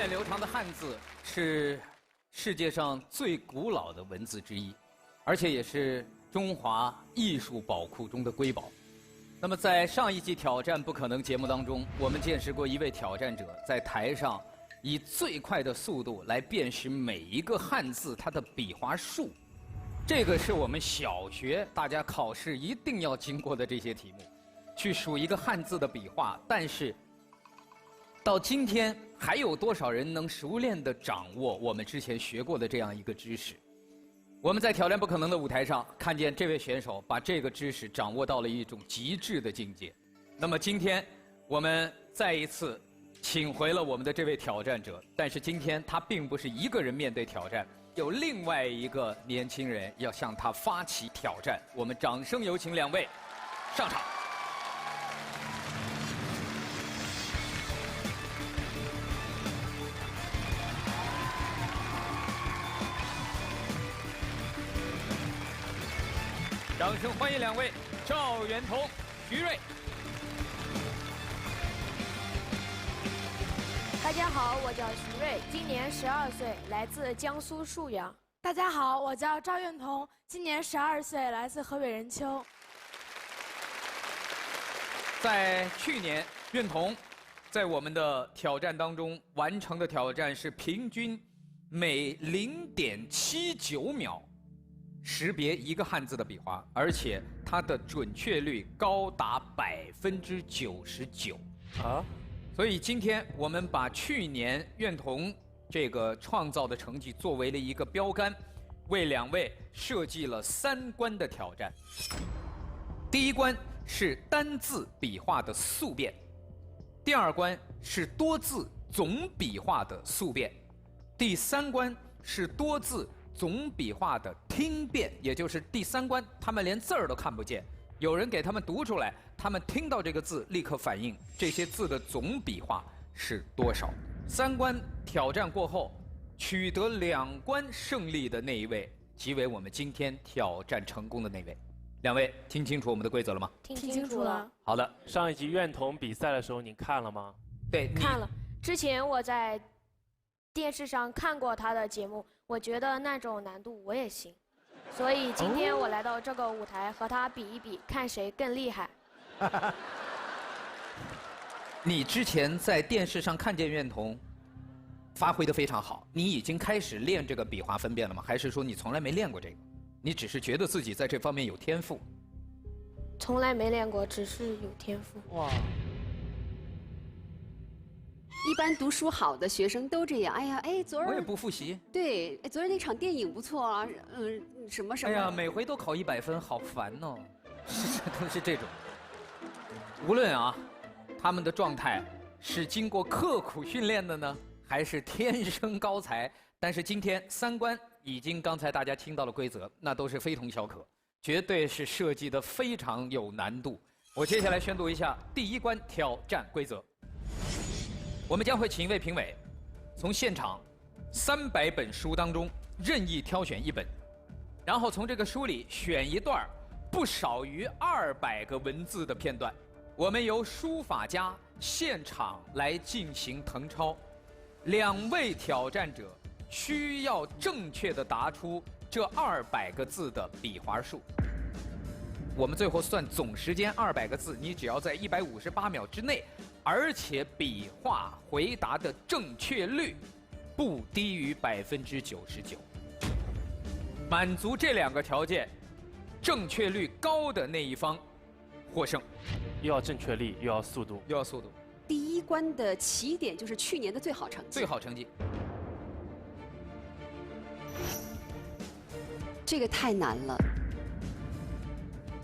典流畅的汉字是世界上最古老的文字之一，而且也是中华艺术宝库中的瑰宝。那么，在上一季挑战不可能节目当中，我们见识过一位挑战者在台上以最快的速度来辨识每一个汉字它的笔画数。这个是我们小学大家考试一定要经过的这些题目，去数一个汉字的笔画。但是，到今天还有多少人能熟练地掌握我们之前学过的这样一个知识？我们在挑战不可能的舞台上看见这位选手把这个知识掌握到了一种极致的境界。那么今天我们再一次请回了我们的这位挑战者，但是今天他并不是一个人面对挑战，有另外一个年轻人要向他发起挑战。我们掌声有请两位上场。掌声欢迎两位赵元同、徐瑞。大家好，我叫徐瑞，今年12岁，来自江苏沭阳。大家好，我叫赵元同，今年12岁，来自河北任丘。在去年，元同在我们的挑战当中完成的挑战是平均每0.79秒识别一个汉字的笔画，而且它的准确率高达99%啊！所以今天我们把去年元同这个创造的成绩作为了一个标杆，为两位设计了3关的挑战。第一关是单字笔画的速变，第二关是多字总笔画的速变，第3关是多字总笔画的听辨，也就是第3关，他们连字儿都看不见，有人给他们读出来，他们听到这个字立刻反映这些字的总笔画是多少。3关挑战过后，取得2关胜利的那一位，即为我们今天挑战成功的那位。两位听清楚我们的规则了吗？听清楚了。好的。上一集元同比赛的时候，你看了吗？对，看了。之前我在电视上看过他的节目，我觉得那种难度我也行，所以今天我来到这个舞台和他比一比，看谁更厉害。你之前在电视上看见元同发挥得非常好，你已经开始练这个笔画分辨了吗？还是说你从来没练过这个？你只是觉得自己在这方面有天赋？从来没练过，只是有天赋。哇！一般读书好的学生都这样。哎呀，哎，昨儿我也不复习。对，昨儿那场电影不错啊，什么什么。哎呀，每回都考100分，好烦哦！都是这种。无论啊，他们的状态是经过刻苦训练的呢，还是天生高才？但是今天3关已经刚才大家听到了规则，那都是非同小可，绝对是设计的非常有难度。我接下来宣读一下第1关挑战规则。我们将会请一位评委，从现场300本书当中任意挑选1本，然后从这个书里选一段不少于200个文字的片段，我们由书法家现场来进行誊抄。2位挑战者需要正确地答出这200个字的笔画数。我们最后算总时间200个字，你只要在158秒之内，而且笔画回答的正确率不低于99%。满足这2个条件，正确率高的那一方获胜。又要正确率，又要速度，又要速度。第1关的起点就是去年的最好成绩。最好成绩。这个太难了。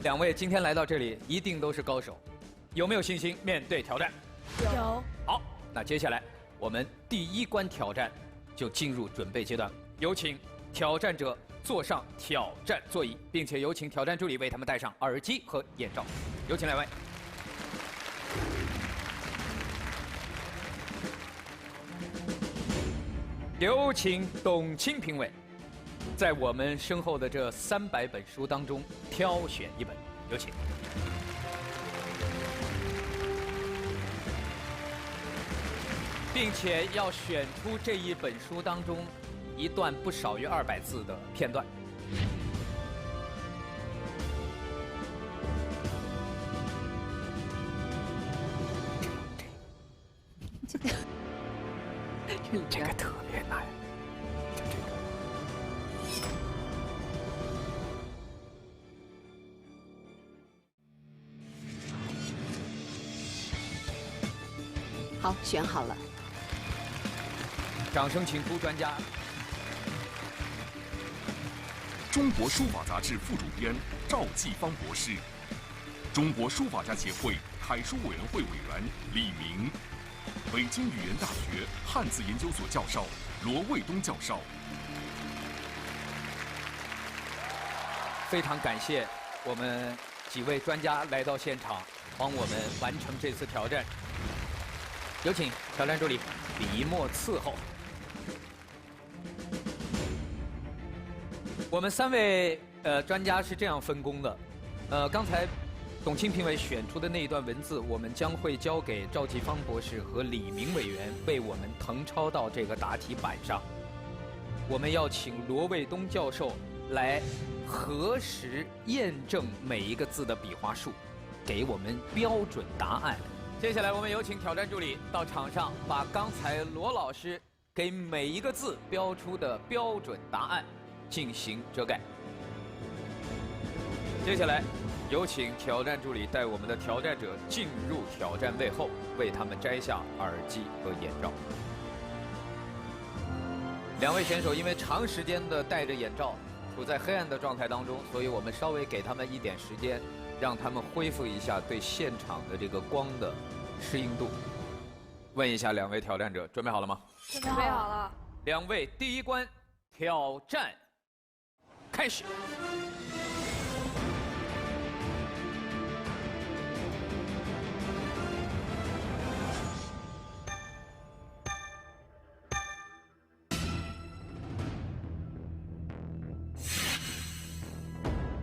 2位今天来到这里，一定都是高手，有没有信心面对挑战？有。好，那接下来我们第1关挑战就进入准备阶段，有请挑战者坐上挑战座椅，并且有请挑战助理为他们戴上耳机和眼罩。有请2位。有请董卿评委，在我们身后的这300本书当中挑选1本，有请。并且要选出这一本书当中一段不少于200字的片段。这个特别难。好，选好了。掌声请出专家。中国书法杂志副主编赵继芳博士，中国书法家协会楷书委员会委员李明，北京语言大学汉字研究所教授罗卫东教授。非常感谢我们几位专家来到现场，帮我们完成这次挑战。有请挑战助理笔墨伺候。我们3位专家是这样分工的，刚才董卿评委选出的那一段文字，我们将会交给赵继芳博士和李明委员为我们誊抄到这个答题板上。我们要请罗卫东教授来核实验证每一个字的笔画数，给我们标准答案。接下来我们有请挑战助理到场上，把刚才罗老师给每一个字标出的标准答案进行遮盖。接下来有请挑战助理带我们的挑战者进入挑战位后，为他们摘下耳机和眼罩。2位选手因为长时间的戴着眼罩，处在黑暗的状态当中，所以我们稍微给他们一点时间，让他们恢复一下对现场的这个光的适应度。问一下2位挑战者，准备好了吗？准备好了。 2位，第一关挑战开始。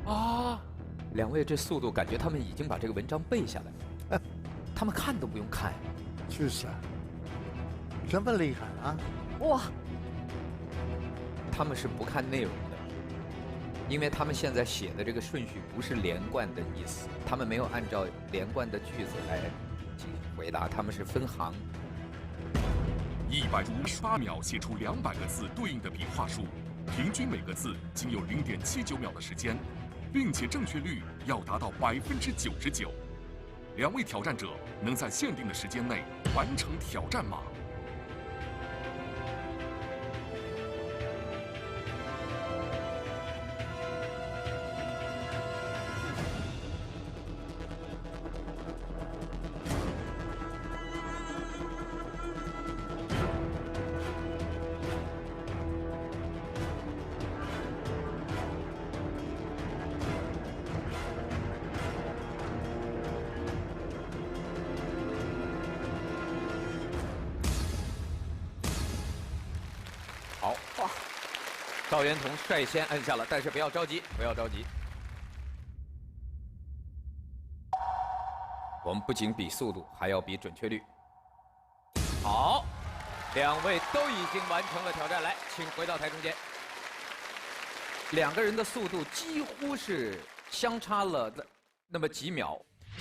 啊，2位这速度，感觉他们已经把这个文章背下来了，他们看都不用看。就是啊，这么厉害啊！哇，他们是不看内容的，因为他们现在写的这个顺序不是连贯的意思，他们没有按照连贯的句子来进行回答，他们是分行。158秒写出200个字对应的笔画数，平均每个字仅有0.79秒的时间，并且正确率要达到99%。2位挑战者能在限定的时间内完成挑战吗？好，哇！赵元同率先按下了，但是不要着急，不要着急。我们不仅比速度，还要比准确率。好，2位都已经完成了挑战，来，请回到台中间。2个人的速度几乎是相差了那么几秒。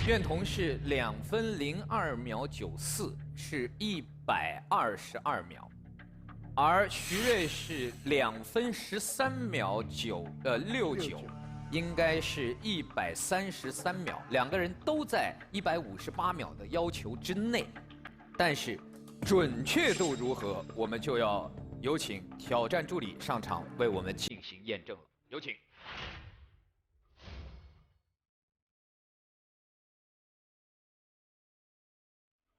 苑彤是2分02秒94，是122秒。 而徐瑞是2分13秒69，应该是133秒。2个人都在158秒的要求之内，但是准确度如何，我们就要有请挑战助理上场为我们进行验证了。有请。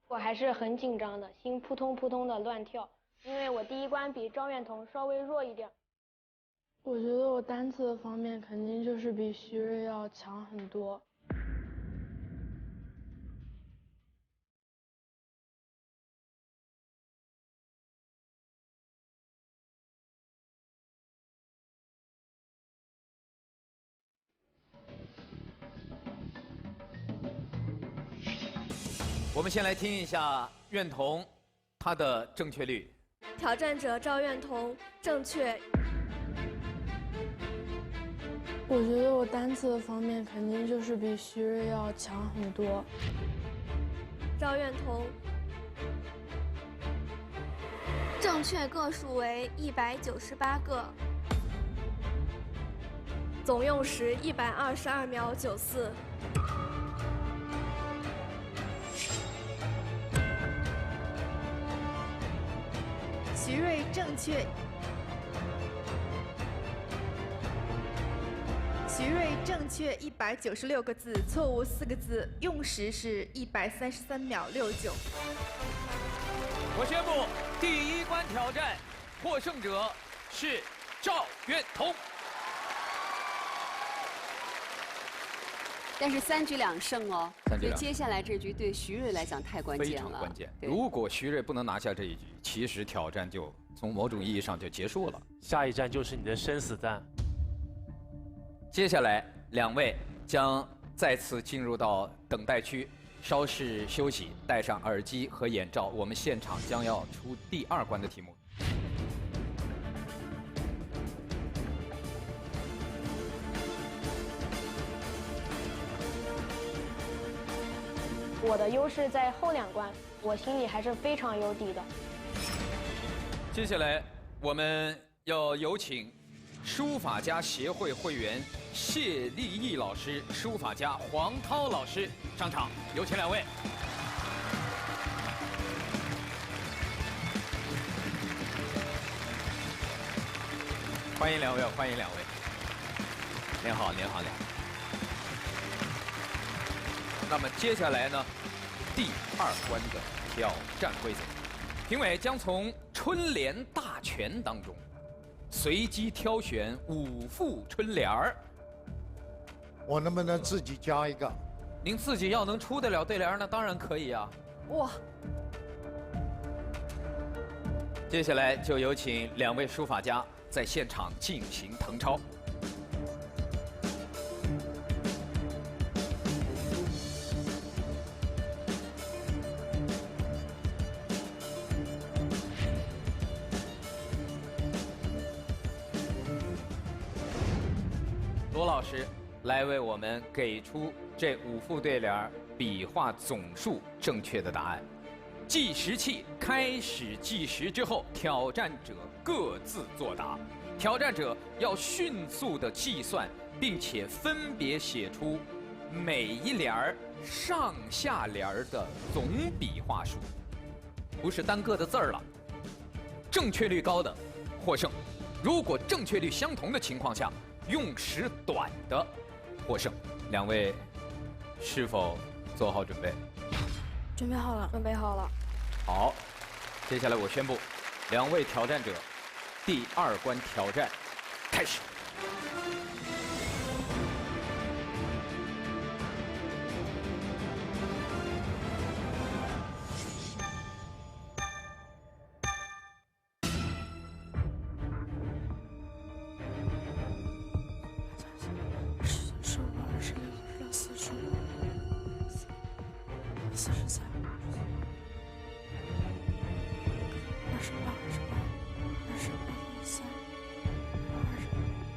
我还是很紧张的，心扑通扑通的乱跳。 因为我第一关比赵苑彤稍微弱一点，我觉得我单词的方面肯定就是比徐瑞要强很多。我们先来听一下苑彤他的正确率。挑战者赵苑彤正确。我觉得我单词的方面肯定就是比徐瑞要强很多。赵苑彤正确个数为198个，总用时122秒94。徐瑞正确。徐瑞正确196个字，错误4个字，用时是133秒69。我宣布，第一关挑战获胜者是赵苑彤。但是3局2胜哦， 3局2胜所以接下来这局对徐瑞来讲太关非键了。常关键。对如果徐瑞不能拿下这一局，其实挑战就从某种意义上就结束了。下一站就是你的生死战。接下来2位将再次进入到等待区，稍事休息，戴上耳机和眼罩。我们现场将要出第2关的题目。我的优势在后2关，我心里还是非常有底的。接下来我们要有请书法家协会会员谢立义老师、书法家黄涛老师上场，有请2位。欢迎2位，欢迎2位。您好，您好，您好。那么接下来呢，第2关的挑战规则，评委将从春联大全当中随机挑选5副春联儿。我能不能自己加一个？您自己要能出得了对联儿，那当然可以啊。哇！接下来就有请2位书法家在现场进行誊抄。罗老师来为我们给出这5副对联儿笔画总数正确的答案。计时器开始计时之后，挑战者各自作答。挑战者要迅速地计算，并且分别写出每一联儿上下联儿的总笔画数，不是单个的字儿了。正确率高的获胜，如果正确率相同的情况下，用时短的获胜。2位是否做好准备？准备好了，准备好了。好，接下来我宣布，2位挑战者第2关挑战开始。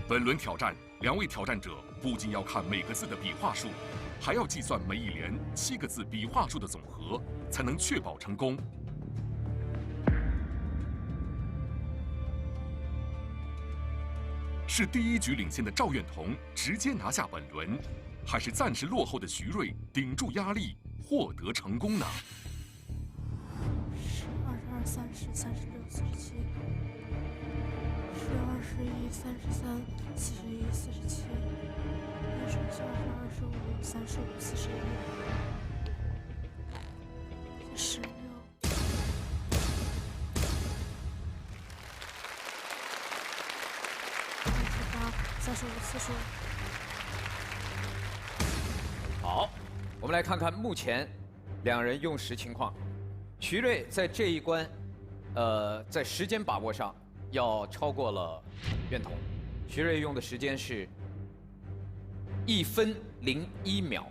本轮挑战，2位挑战者不仅要看每个字的笔画数，还要计算每一联7个字笔画数的总和，才能确保成功。是第1局领先的赵苑彤直接拿下本轮，还是暂时落后的徐瑞顶住压力获得成功呢22、30、36、47。21、33、41、47、26、25、35、41、16。35、40。好，我们来看看目前2人用时情况。徐瑞在这一关，在时间把握上要超过了苑彤。徐瑞用的时间是1分01秒，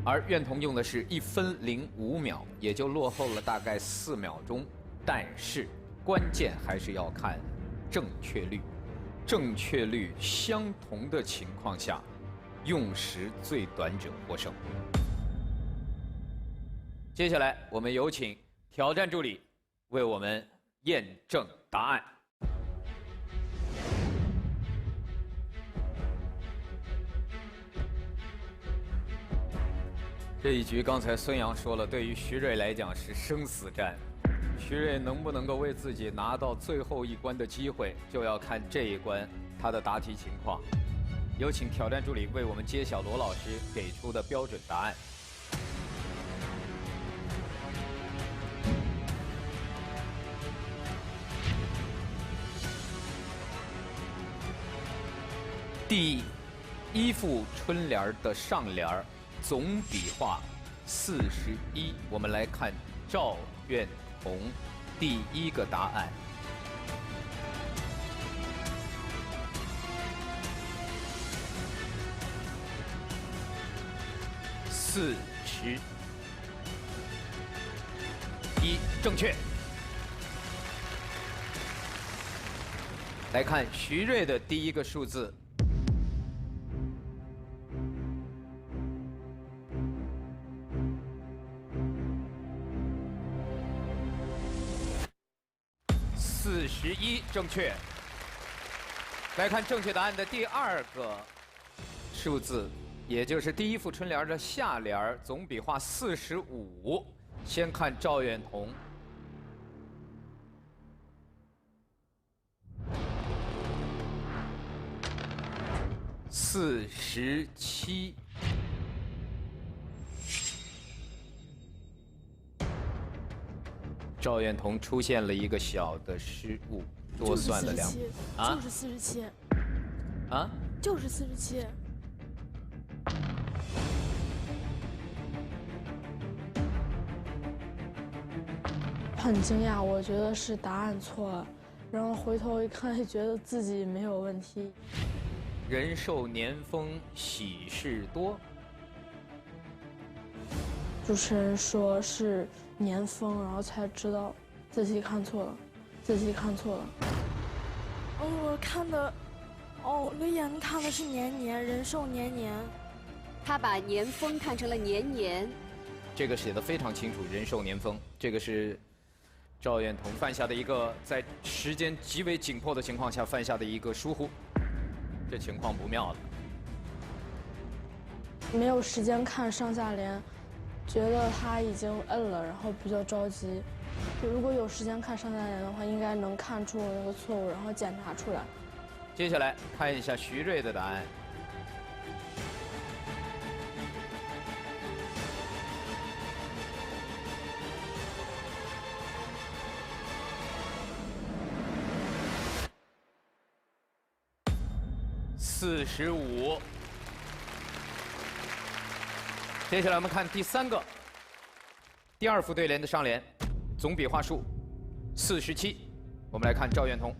而苑彤用的是1分05秒，也就落后了大概4秒钟。但是关键还是要看正确率。正确率相同的情况下，用时最短者获胜。接下来，我们有请挑战助理为我们验证答案。这一局刚才孙杨说了，对于徐睿来讲是生死战。徐睿能不能够为自己拿到最后一关的机会，就要看这一关他的答题情况。有请挑战助理为我们揭晓罗老师给出的标准答案。第一副春联的上联总笔画41，我们来看赵苑彤第一个答案。41正确。来看徐睿的第一个数字。41正确。来看正确答案的第二个数字，也就是第一副春联的下联总笔画45。先看赵苑彤。47。赵苑彤出现了一个小的失误，多算了2啊，就是47，啊，就是47。很惊讶，我觉得是答案错了，然后回头一看，觉得自己没有问题。人寿年丰喜事多。主持人说是年丰，然后才知道自己看错了，自己看错了。哦，我看的，哦，我的眼睛看的是年年，人寿年年。他把年丰看成了年年。这个写的非常清楚，人寿年丰，这个是赵苑彤犯下的一个在时间极为紧迫的情况下犯下的一个疏忽，这情况不妙了。没有时间看上下联，觉得他已经摁了，然后比较着急。如果有时间看上下联的话，应该能看出我那个错误，然后检查出来。接下来看一下徐睿的答案。45。接下来我们看第三个，第二副对联的上联，总笔画数47。我们来看赵苑彤。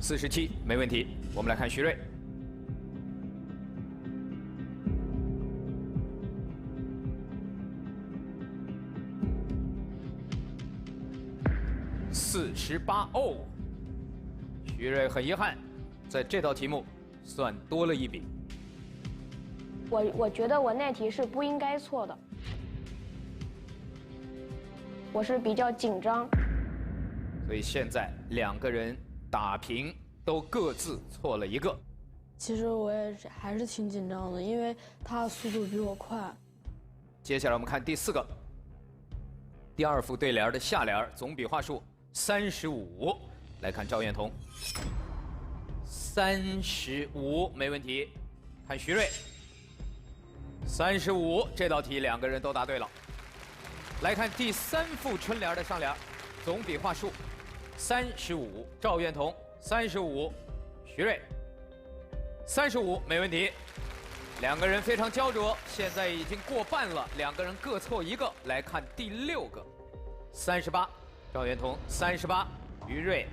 47没问题。我们来看徐睿。48哦，徐睿很遗憾，在这道题目算多了一笔。我觉得我那题是不应该错的，我是比较紧张。所以现在2个人打平，都各自错了一个。其实我也还是挺紧张的，因为他的速度比我快。接下来我们看第4个，第二副对联的下联总笔画数35。来看赵苑彤，35没问题。看徐睿，35这道题2个人都答对了。来看第3副春联的上联总笔画数35。赵苑彤35，徐睿35没问题。2个人非常焦灼，现在已经过半了，2个人各错一个。来看第6个，38，赵苑彤38，徐睿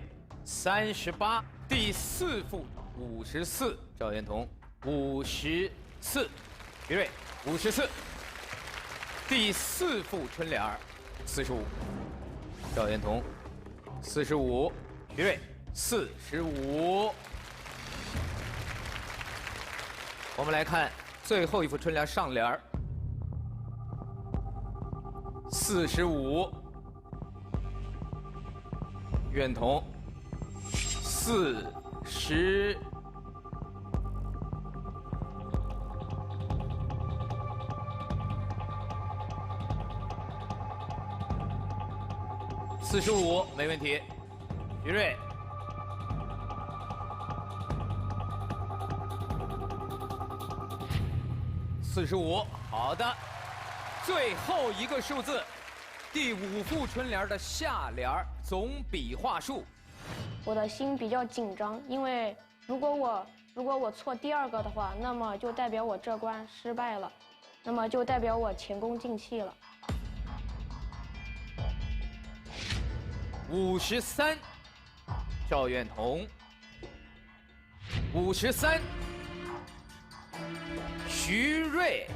38。第4副54，赵苑彤54，徐睿54。第4副春联儿45，赵元同45，徐瑞45。我们来看最后一副春联上联儿45，远同40。45没问题，徐瑞45，好的。最后一个数字，第5副春联的下联总笔画数。我的心比较紧张，因为如果我错第2个的话，那么就代表我这关失败了，那么就代表我前功尽弃了。53，赵远同53，徐瑞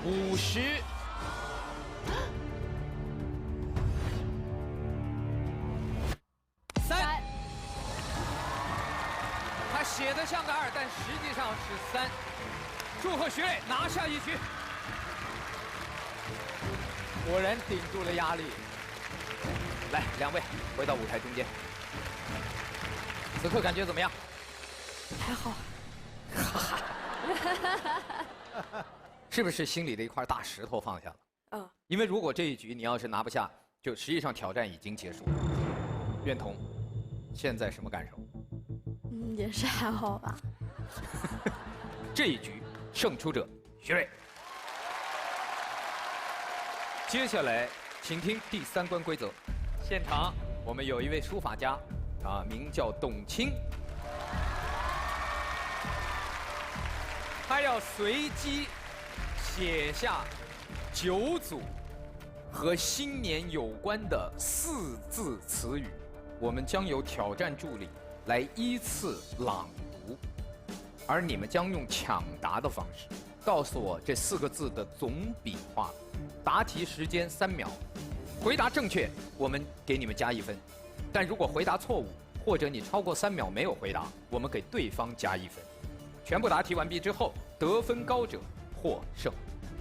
50。写的像个2，但实际上是3。祝贺徐瑞拿下一局，果然顶住了压力。来，2位回到舞台中间，此刻感觉怎么样？还好。是不是心里的一块大石头放下了？嗯。因为如果这一局你要是拿不下，就实际上挑战已经结束了。苑彤，现在什么感受？也是还好吧。这一局胜出者徐瑞。接下来，请听第3关规则。现场我们有一位书法家，名叫董卿，他要随机写下9组和新年有关的4字词语，我们将有挑战助理来依次朗读，而你们将用抢答的方式告诉我这4个字的总笔画。答题时间3秒，回答正确我们给你们加1分，但如果回答错误或者你超过3秒没有回答，我们给对方加1分。全部答题完毕之后，得分高者获胜，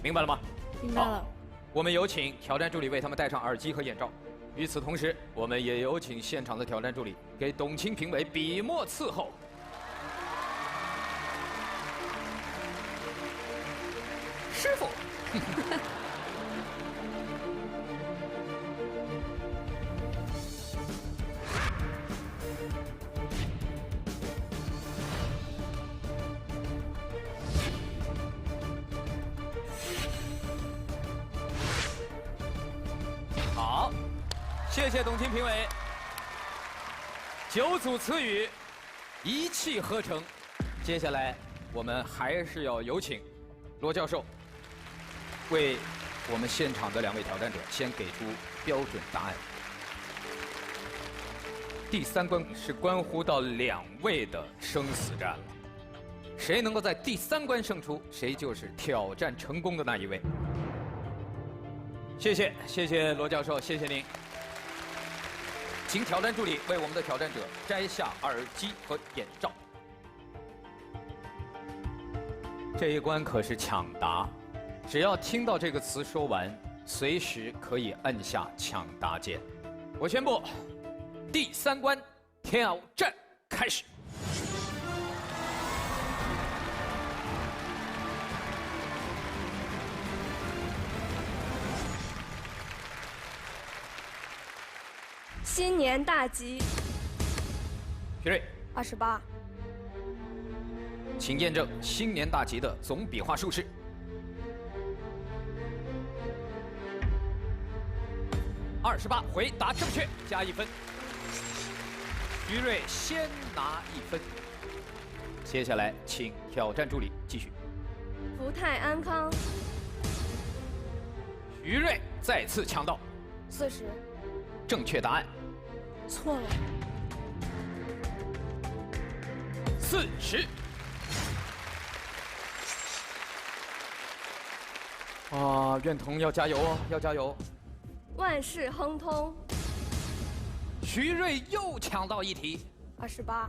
明白了吗？明白了。我们有请挑战助理为他们戴上耳机和眼罩。与此同时，我们也有请现场的挑战助理给董卿评委笔墨伺候。师傅。好，谢谢董卿评委。9组词语，一气呵成。接下来，我们还是要有请罗教授为我们现场的2位挑战者先给出标准答案。第3关是关乎到2位的生死战了，谁能够在第3关胜出，谁就是挑战成功的那一位。谢谢罗教授，谢谢您。请挑战助理为我们的挑战者摘下耳机和眼罩。这一关可是抢答，只要听到这个词说完，随时可以按下抢答键。我宣布，第3关挑战开始。新年大吉。徐瑞28，请验证新年大吉的总笔画数是28，回答正确，加1分。徐瑞先拿1分。接下来，请挑战助理继续。福泰安康。徐瑞再次抢到40，正确答案。错了。 40。啊，苑彤要加油哦，要加油！万事亨通。徐瑞又抢到一题。 28。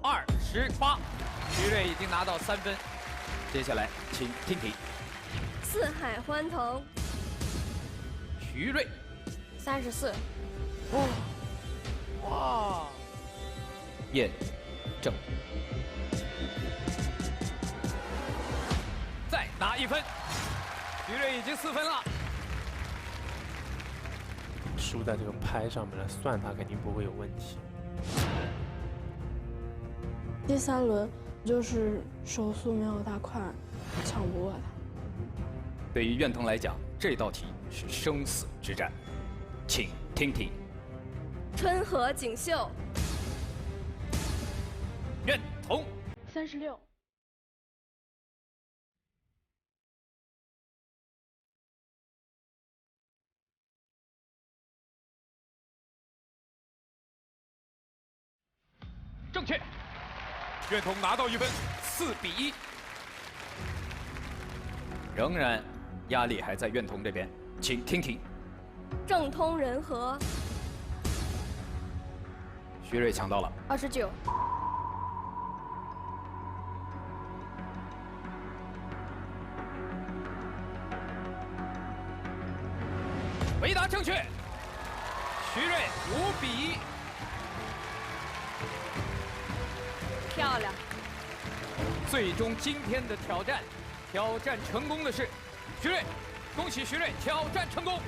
28，徐瑞已经拿到3分。接下来请听题。四海欢腾。徐瑞。 34。哇！验证。再拿1分。徐瑞已经4分了。输在这个拍上面了，算他肯定不会有问题。 第3轮就是手速没有他快，抢不过他。对于苑彤来讲，这道题是生死之战，请听题。春和锦绣。苑彤。 36。 正确。苑彤拿到1分，4比1。仍然压力还在苑彤这边，请听题。政通人和。徐瑞抢到了。29。回答正确。徐瑞5比1。 漂亮！最终今天的挑战成功的是徐瑞，恭喜徐瑞挑战成功。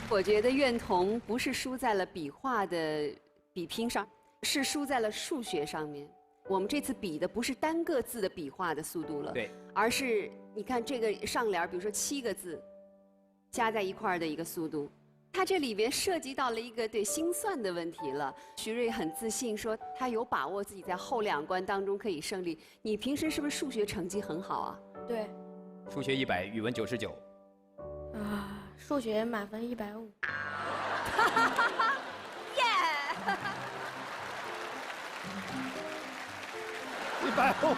我觉得苑彤不是输在了笔画的比拼上，是输在了数学上面。我们这次比的不是单个字的笔画的速度了，对，而是你看这个上联，比如说7个字加在一块儿的一个速度。 他这里边涉及到了一个对心算的问题了。徐瑞很自信说，他有把握自己在后2关当中可以胜利。你平时是不是数学成绩很好啊？对。数学100，语文99。啊，数学满分150。耶！150。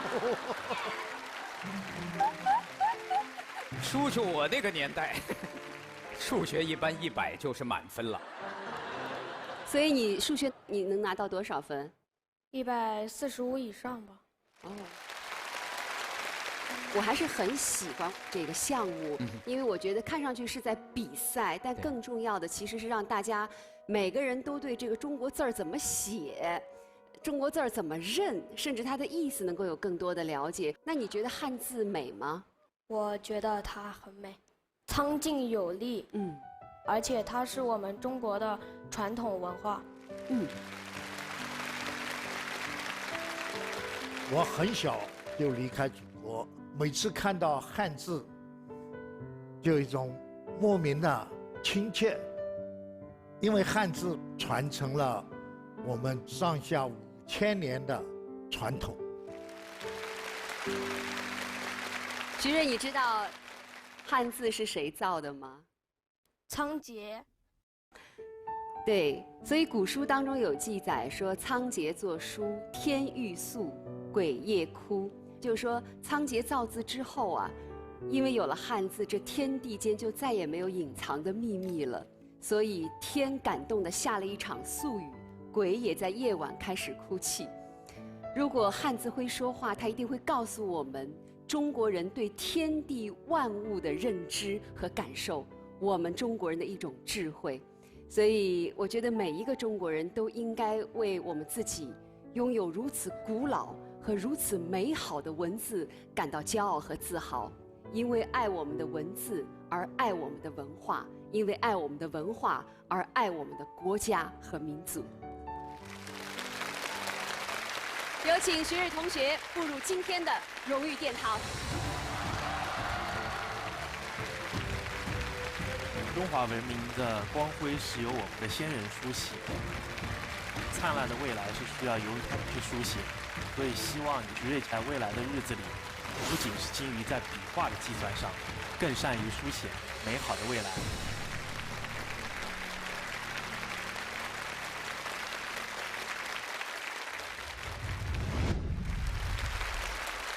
叔叔，我那个年代。数学一般100就是满分了，所以你数学你能拿到多少分？145以上吧。哦，我还是很喜欢这个项目，因为我觉得看上去是在比赛，但更重要的其实是让大家每个人都对这个中国字儿怎么写、中国字儿怎么认，甚至它的意思能够有更多的了解。那你觉得汉字美吗？我觉得它很美。 苍劲有力，而且它是我们中国的传统文化，我很小就离开祖国，每次看到汉字，就有一种莫名的亲切，因为汉字传承了我们上下5000年的传统。徐瑞，你知道？ 汉字是谁造的吗？仓颉。对，所以古书当中有记载说，仓颉作书，天欲肃，鬼夜哭。就是说，仓颉造字之后啊，因为有了汉字，这天地间就再也没有隐藏的秘密了。所以天感动地下了一场宿雨，鬼也在夜晚开始哭泣。如果汉字会说话，它一定会告诉我们。 中国人对天地万物的认知和感受，我们中国人的一种智慧，所以我觉得每一个中国人都应该为我们自己拥有如此古老和如此美好的文字感到骄傲和自豪。因为爱我们的文字而爱我们的文化，因为爱我们的文化而爱我们的国家和民族。 有请徐瑞同学步入今天的荣誉殿堂。中华文明的光辉是由我们的先人书写，灿烂的未来是需要由他们去书写，所以希望徐瑞在未来的日子里不仅是精于在笔画的计算上，更善于书写美好的未来。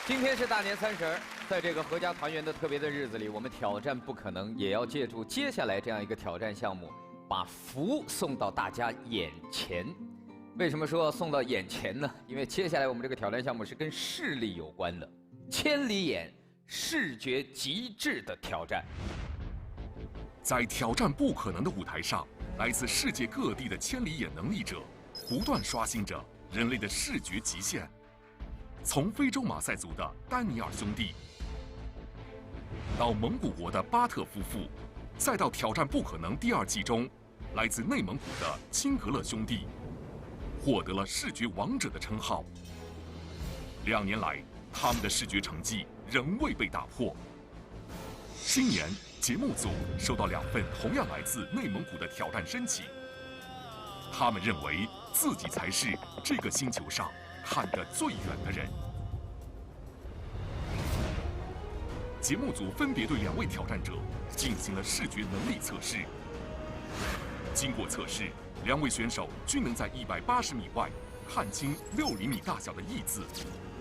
今天是大年30，在这个阖家团圆的特别的日子里，我们挑战不可能，也要借助接下来这样一个挑战项目，把福送到大家眼前。为什么说送到眼前呢？因为接下来我们这个挑战项目是跟视力有关的，千里眼视觉极致的挑战。在挑战不可能的舞台上，来自世界各地的千里眼能力者，不断刷新着人类的视觉极限。从非洲马赛族的丹尼尔兄弟，到蒙古国的巴特夫妇，再到挑战不可能第2季中，来自内蒙古的青格勒兄弟，获得了视觉王者的称号。2年来，他们的视觉成绩仍未被打破。今年，节目组收到2份同样来自内蒙古的挑战申请，他们认为自己才是这个星球上看得最远的人。节目组分别对2位挑战者进行了视觉能力测试。经过测试，2位选手均能在180米外看清6厘米大小的“义”字，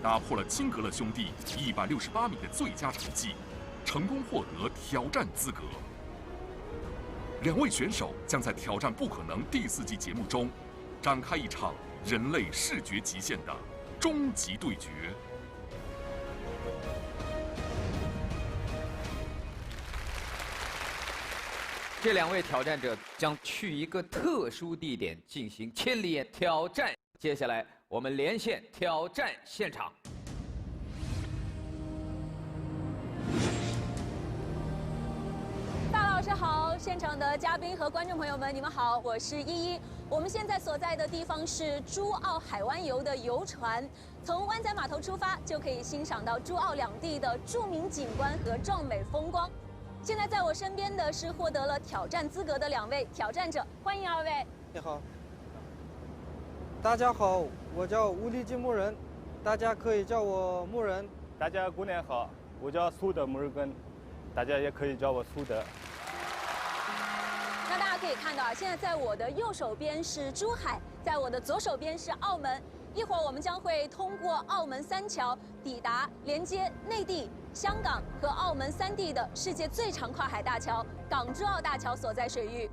打破了青格勒兄弟168米的最佳成绩，成功获得挑战资格。2位选手将在挑战不可能第4季节目中展开一场人类视觉极限的终极对决。这2位挑战者将去一个特殊地点进行千里眼挑战。接下来我们连线挑战现场。大老师好，现场的嘉宾和观众朋友们，你们好，我是依依。我们现在所在的地方是珠澳海湾游的游船，从湾仔码头出发，就可以欣赏到珠澳2地的著名景观和壮美风光。现在在我身边的是获得了挑战资格的2位挑战者，欢迎2位。你好，大家好，我叫吴立基牧人，大家可以叫我牧人。大家过年好，我叫苏德穆尔根，大家也可以叫我苏德。那大家可以看到啊，现在在我的右手边是珠海，在我的左手边是澳门。一会儿我们将会通过澳门3桥，抵达连接内地、香港和澳门3地的世界最长跨海大桥——港珠澳大桥所在水域。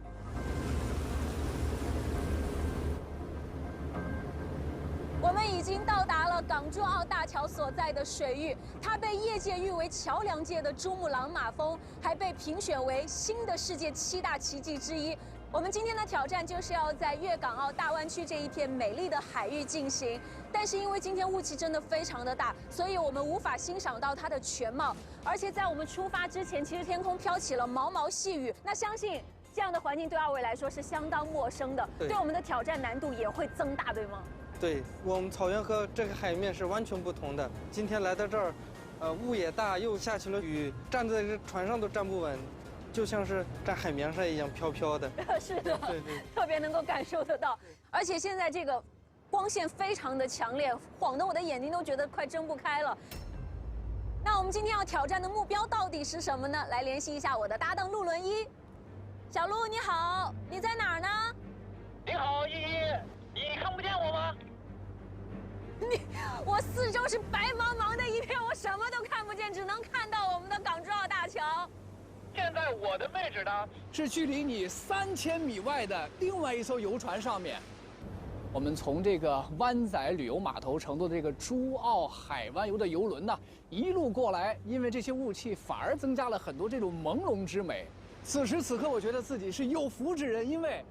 我们已经到达了港珠澳大桥所在的水域，它被业界誉为桥梁界的珠穆朗玛峰，还被评选为新的世界7大奇迹之一。我们今天的挑战就是要在粤港澳大湾区这一片美丽的海域进行，但是因为今天雾气真的非常的大，所以我们无法欣赏到它的全貌。而且在我们出发之前，其实天空飘起了毛毛细雨，那相信这样的环境对2位来说是相当陌生的，对我们的挑战难度也会增大，对吗？对，我们草原和这个海面是完全不同的。今天来到这儿，雾也大，又下起了雨，站在这船上都站不稳。就像是站海绵上一样飘飘的。是的，对对，特别能够感受得到。而且现在这个光线非常的强烈，晃得我的眼睛都觉得快睁不开了。那我们今天要挑战的目标到底是什么呢？来联系一下我的搭档陆轮一。小陆你好，你在哪儿呢？你好，依依，你看不见我吗？我四周是白茫茫的一片，我什么都看不见，只能看到我们的港珠澳大桥。现在我的位置呢，是距离你3000米外的另外一艘游船上面。我们从这个湾仔旅游码头乘坐这个珠澳海湾游的游轮呢，一路过来，因为这些雾气反而增加了很多这种朦胧之美。此时此刻，我觉得自己是有福之人，因为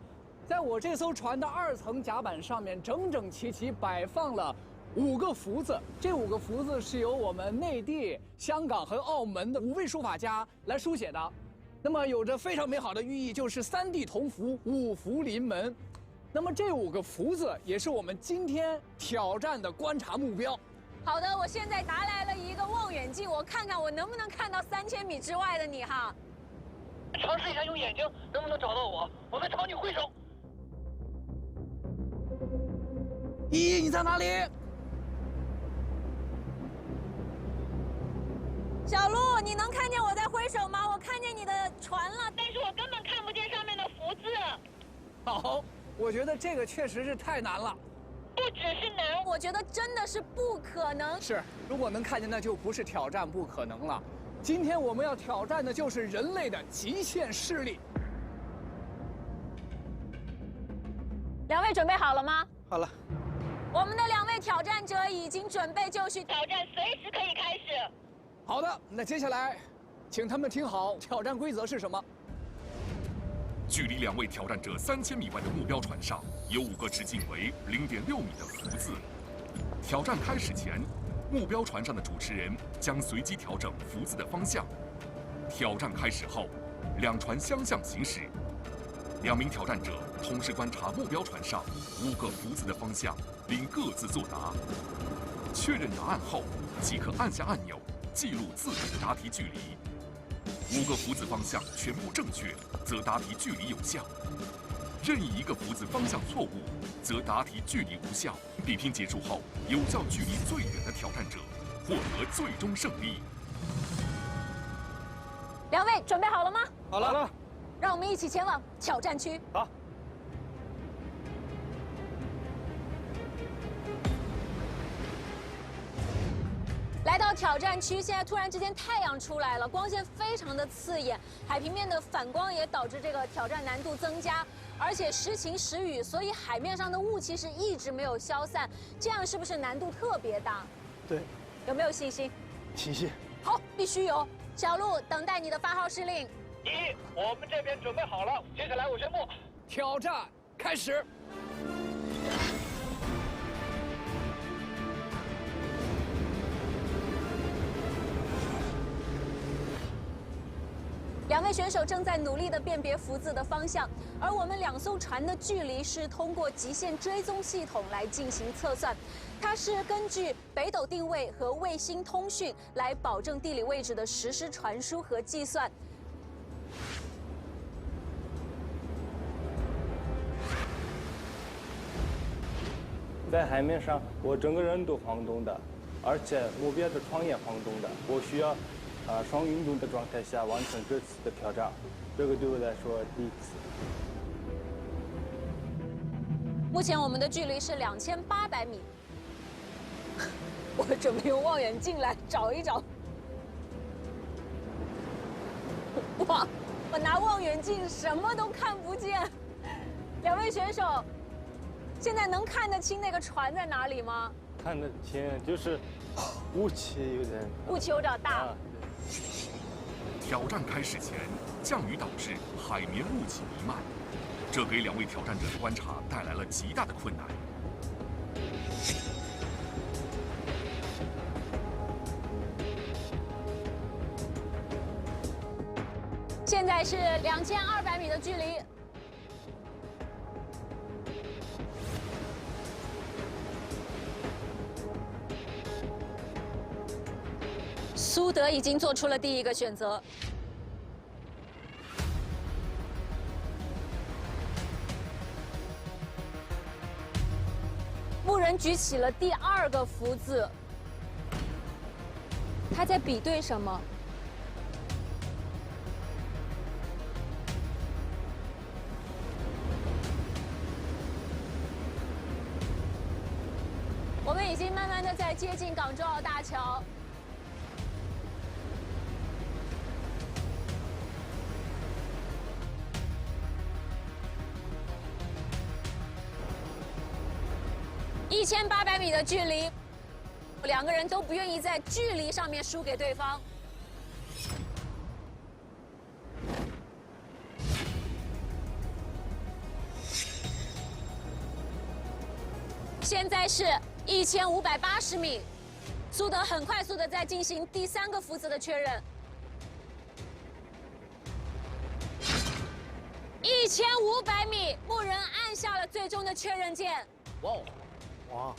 在我这艘船的2层甲板上面，整整齐齐摆放了5个福字。这5个福字是由我们内地、香港和澳门的5位书法家来书写的。那么有着非常美好的寓意，就是3地同福，5福临门。那么这5个福字也是我们今天挑战的观察目标。好的，我现在拿来了一个望远镜，我看看我能不能看到3000米之外的你哈。尝试一下用眼睛能不能找到我，我在朝你挥手。依依，你在哪里？小鹿，你能看见我在挥手吗？我看见你的船了，但是我根本看不见上面的福字。好，我觉得这个确实是太难了。不只是难，我觉得真的是不可能。是，如果能看见，那就不是挑战不可能了。今天我们要挑战的就是人类的极限视力。两位准备好了吗？好了。我们的2位挑战者已经准备就绪，挑战随时可以开始。好的，那接下来，请他们听好，挑战规则是什么？距离2位挑战者3000米外的目标船上有5个直径为0.6米的福字。挑战开始前，目标船上的主持人将随机调整福字的方向。挑战开始后，2船相向行驶，2名挑战者同时观察目标船上5个福字的方向，并各自作答。确认答案后，即可按下按钮记录自己的答题距离。5个福字方向全部正确，则答题距离有效；任意1个福字方向错误，则答题距离无效。比拼结束后，有效距离最远的挑战者获得最终胜利。2位准备好了吗？好了。让我们一起前往挑战区。好。来到挑战区，现在突然之间太阳出来了，光线非常的刺眼，海平面的反光也导致这个挑战难度增加，而且时晴时雨，所以海面上的雾气是一直没有消散，这样是不是难度特别大？对。有没有信心？信心。好，必须有。小鹿，等待你的发号施令。我们这边准备好了，接下来我宣布，挑战开始。2位选手正在努力地辨别福字的方向，而我们2艘船的距离是通过极限追踪系统来进行测算，它是根据北斗定位和卫星通讯来保证地理位置的实时传输和计算。在海面上，我整个人都晃动的，而且目标的船也晃动的，我需要双运动的状态下完成这次的挑战，这个对我来说第一次。目前我们的距离是2800米，我准备用望远镜来找一找。哇，我拿望远镜什么都看不见。2位选手，现在能看得清那个船在哪里吗？看得清，就是雾气有点。雾气有点大。挑战开始前，降雨导致海绵雾气弥漫，这给2位挑战者的观察带来了极大的困难。现在是2200米的距离。苏德已经做出了第一个选择。牧人举起了第2个福字，他在比对什么？我们已经慢慢的在接近港珠澳大桥。1800米的距离，2个人都不愿意在距离上面输给对方。现在是1580米，苏德很快速的在进行第3个福字的确认。1500米，牧人按下了最终的确认键。哇！哇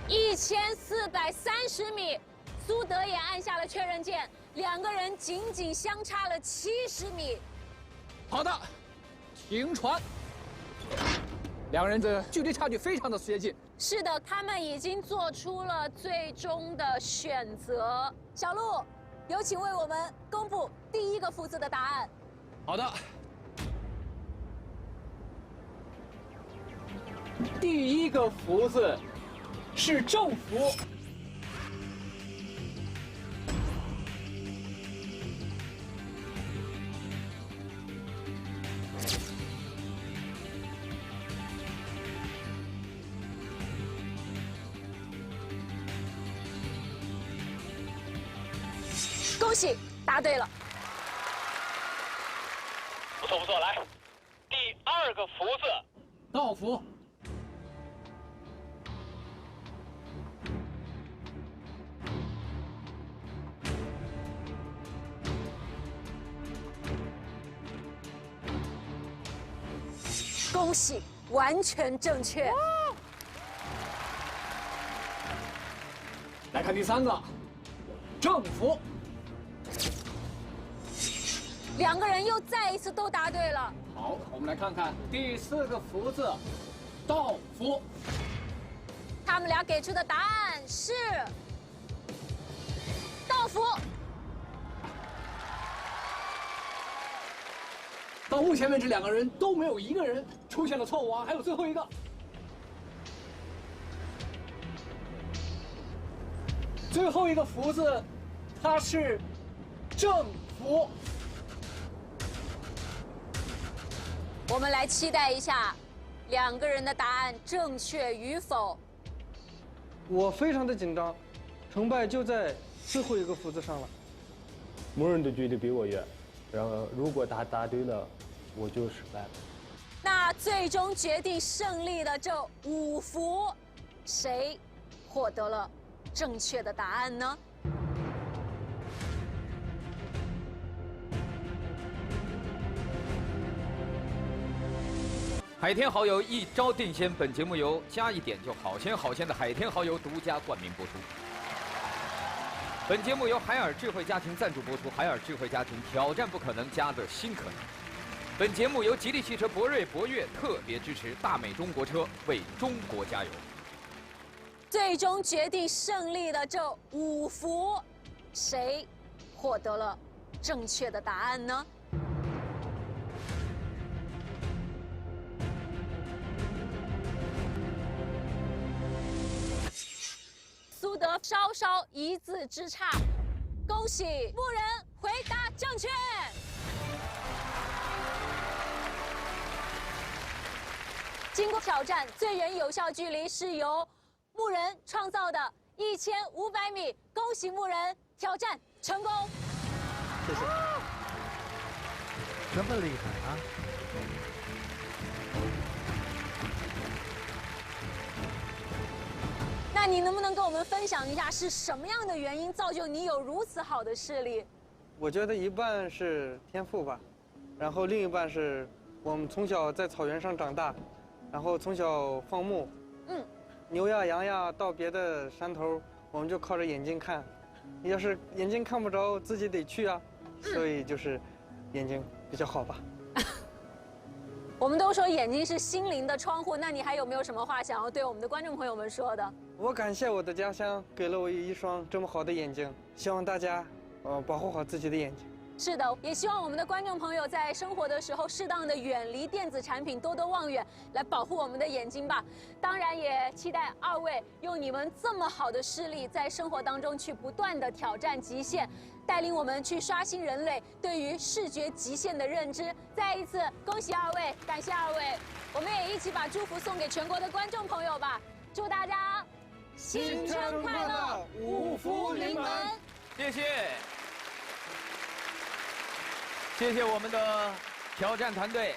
！1430米，苏德也按下了确认键，2个人仅仅相差了70米。好的，停船。两个人的距离差距非常的接近。是的，他们已经做出了最终的选择。小鹿，有请为我们公布第一个福字的答案。好的。第一个福字是正福。恭喜，答对了。不错不错，来，第二个福字，道福。恭喜，完全正确。来看第三个，正福。两个人又再一次都答对了。好，我们来看看第四个福字，道福。他们俩给出的答案是道福。到目前为止，两个人都没有一个人出现了错误啊，还有最后一个。最后一个福字，它是正福。我们来期待一下，两个人的答案正确与否。我非常的紧张，成败就在最后一个福字上了。牧人的距离比我远，然后如果他答对了，我就失败了。那最终决定胜利的这5福，谁获得了正确的答案呢？海天蚝油一招定鲜，本节目由加一点就好鲜好鲜的海天蚝油独家冠名播出。本节目由海尔智慧家庭赞助播出，海尔智慧家庭挑战不可能，加的新可能。本节目由吉利汽车博瑞博越特别支持，大美中国车为中国加油。最终决定胜利的这5福，谁获得了正确的答案呢？苏德稍稍一字之差，恭喜牧人回答正确。经过挑战，最远有效距离是由牧人创造的1500米，恭喜牧人挑战成功。谢谢。这么厉害啊！那你能不能跟我们分享一下，是什么样的原因造就你有如此好的视力？我觉得一半是天赋吧，然后另一半是我们从小在草原上长大，然后从小放牧，牛呀羊呀到别的山头，我们就靠着眼睛看，要是眼睛看不着，自己得去啊，所以就是眼睛比较好吧。我们都说眼睛是心灵的窗户，那你还有没有什么话想要对我们的观众朋友们说的？我感谢我的家乡给了我一双这么好的眼睛，希望大家保护好自己的眼睛。是的，也希望我们的观众朋友在生活的时候适当的远离电子产品，多多望远，来保护我们的眼睛吧。当然，也期待2位用你们这么好的视力，在生活当中去不断的挑战极限，带领我们去刷新人类对于视觉极限的认知。再一次恭喜2位，感谢2位，我们也一起把祝福送给全国的观众朋友吧。祝大家新春快乐，5福临门！谢谢。谢谢我们的挑战团队，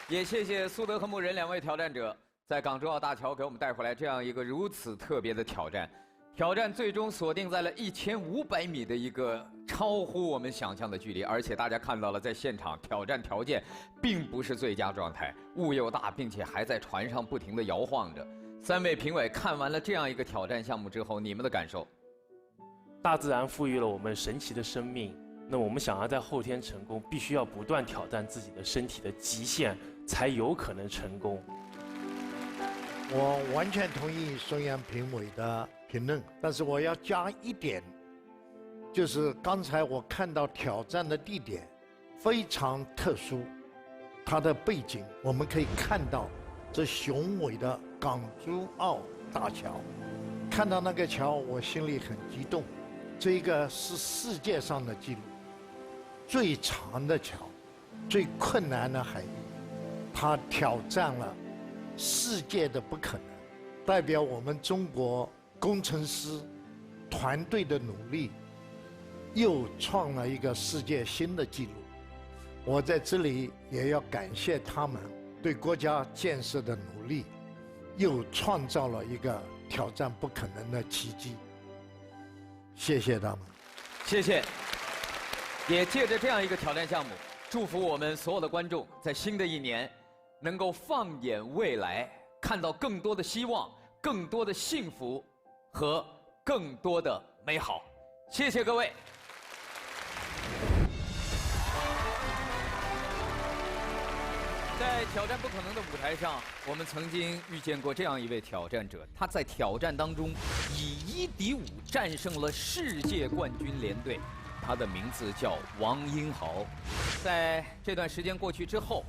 也谢谢苏德和牧人2位挑战者，在港珠澳大桥给我们带回来这样一个如此特别的挑战。挑战最终锁定在了1500米的一个超乎我们想象的距离，而且大家看到了，在现场挑战条件并不是最佳状态，雾又大，并且还在船上不停地摇晃着。3位评委看完了这样一个挑战项目之后，你们的感受？大自然赋予了我们神奇的生命。那我们想要在后天成功，必须要不断挑战自己的身体的极限，才有可能成功。我完全同意孙杨评委的评论，但是我要加一点，就是刚才我看到挑战的地点非常特殊，它的背景我们可以看到这雄伟的港珠澳大桥，看到那个桥我心里很激动，这个是世界上的纪录，最长的桥，最困难的海域，它挑战了世界的不可能，代表我们中国工程师团队的努力，又创了一个世界新的纪录。我在这里也要感谢他们对国家建设的努力，又创造了一个挑战不可能的奇迹。谢谢他们，谢谢。也借着这样一个挑战项目，祝福我们所有的观众在新的一年能够放眼未来，看到更多的希望，更多的幸福和更多的美好。谢谢各位。在挑战不可能的舞台上，我们曾经遇见过这样一位挑战者，他在挑战当中以1敌5战胜了世界冠军连队，他的名字叫王英豪。在这段时间过去之后，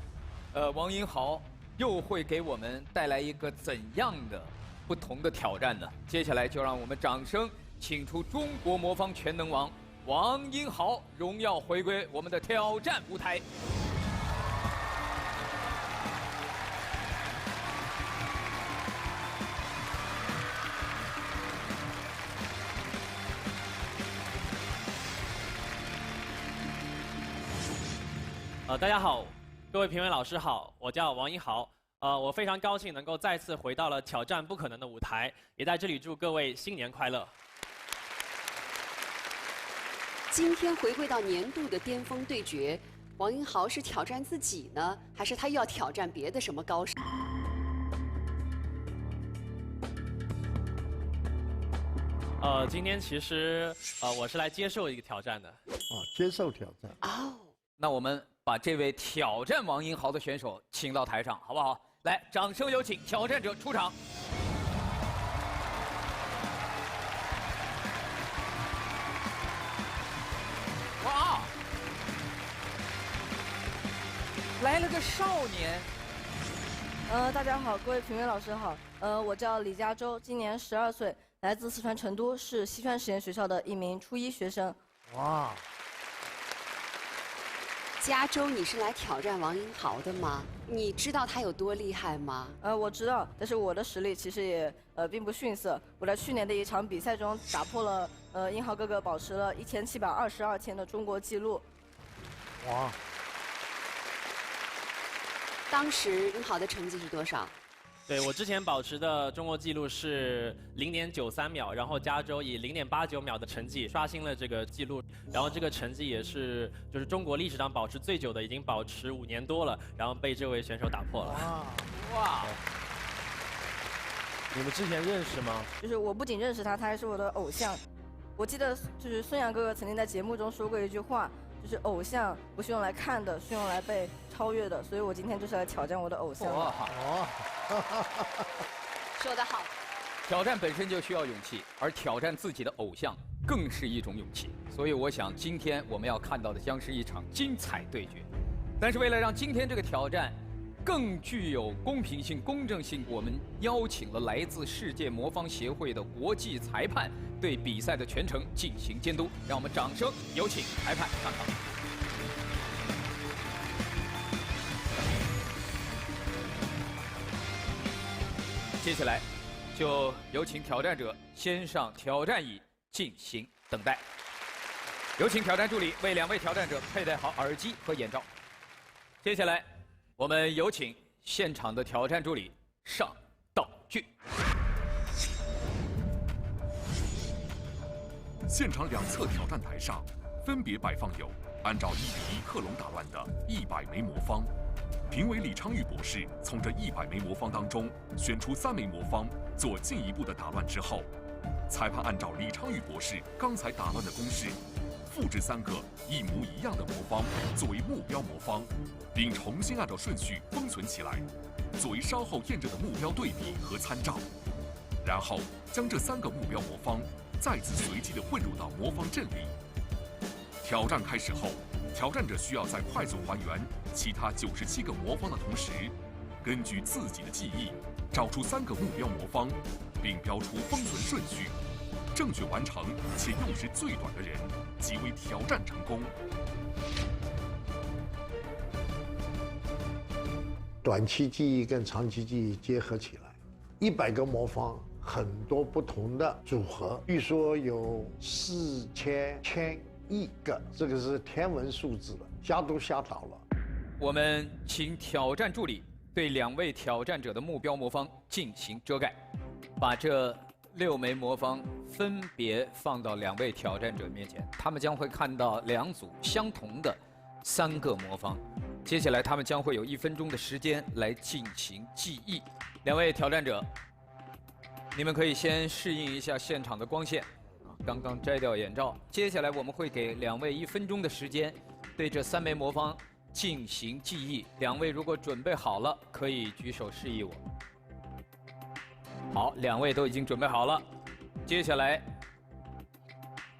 王英豪又会给我们带来一个怎样的不同的挑战呢？接下来就让我们掌声请出中国魔方全能王王英豪，荣耀回归我们的挑战舞台。大家好，各位评委老师好，我叫王英豪。我非常高兴能够再次回到了挑战不可能的舞台，也在这里祝各位新年快乐。今天回归到年度的巅峰对决，王英豪是挑战自己呢，还是他又要挑战别的什么高手？今天其实我是来接受一个挑战的。接受挑战。哦，那我们把这位挑战王英豪的选手请到台上，好不好？来，掌声有请挑战者出场。哇，来了个少年。大家好，各位评委老师好。我叫李嘉洲，今年12岁，来自四川成都，是西川实验学校的一名初1学生。哇。嘉洲，你是来挑战王英豪的吗？你知道他有多厉害吗？我知道，但是我的实力其实也并不逊色。我在去年的一场比赛中打破了英豪哥哥保持了1722天的中国纪录。哇！当时英豪的成绩是多少？对，我之前保持的中国纪录是0.93秒，然后嘉洲以0.89秒的成绩刷新了这个纪录，然后这个成绩也是就是中国历史上保持最久的，已经保持5年多了，然后被这位选手打破了。哇！你们之前认识吗？就是我不仅认识他，他还是我的偶像。我记得就是孙杨哥哥曾经在节目中说过一句话，就是偶像不是用来看的，是用来被超越的。所以我今天就是来挑战我的偶像。说得好。挑战本身就需要勇气，而挑战自己的偶像更是一种勇气。所以我想，今天我们要看到的将是一场精彩对决。但是为了让今天这个挑战更具有公平性、公正性，我们邀请了来自世界魔方协会的国际裁判对比赛的全程进行监督。让我们掌声有请裁判上场。接下来，就有请挑战者先上挑战椅进行等待。有请挑战助理为2位挑战者佩戴好耳机和眼罩。接下来，我们有请现场的挑战助理上道具。现场2侧挑战台上，分别摆放有按照1比1克隆打乱的100枚魔方。评委李昌钰博士从这100枚魔方当中选出3枚魔方做进一步的打乱之后，裁判按照李昌钰博士刚才打乱的公式，复制3个一模一样的魔方作为目标魔方，并重新按照顺序封存起来。作为稍后验证的目标对比和参照，然后将这3个目标魔方再次随机地混入到魔方阵里。挑战开始后，挑战者需要在快速还原其他97个魔方的同时，根据自己的记忆找出3个目标魔方，并标出封存顺序。正确完成且用时最短的人即为挑战成功。短期记忆跟长期记忆结合起来，100个魔方，很多不同的组合，据说有4000亿个，这个是天文数字了，瞎都瞎倒了。我们请挑战助理对2位挑战者的目标魔方进行遮盖，把这6枚魔方分别放到2位挑战者面前，他们将会看到2组相同的3个魔方。接下来，他们将会有1分钟的时间来进行记忆。2位挑战者，你们可以先适应一下现场的光线，刚刚摘掉眼罩。接下来，我们会给2位1分钟的时间，对这3枚魔方进行记忆。2位如果准备好了，可以举手示意我。好，2位都已经准备好了。接下来，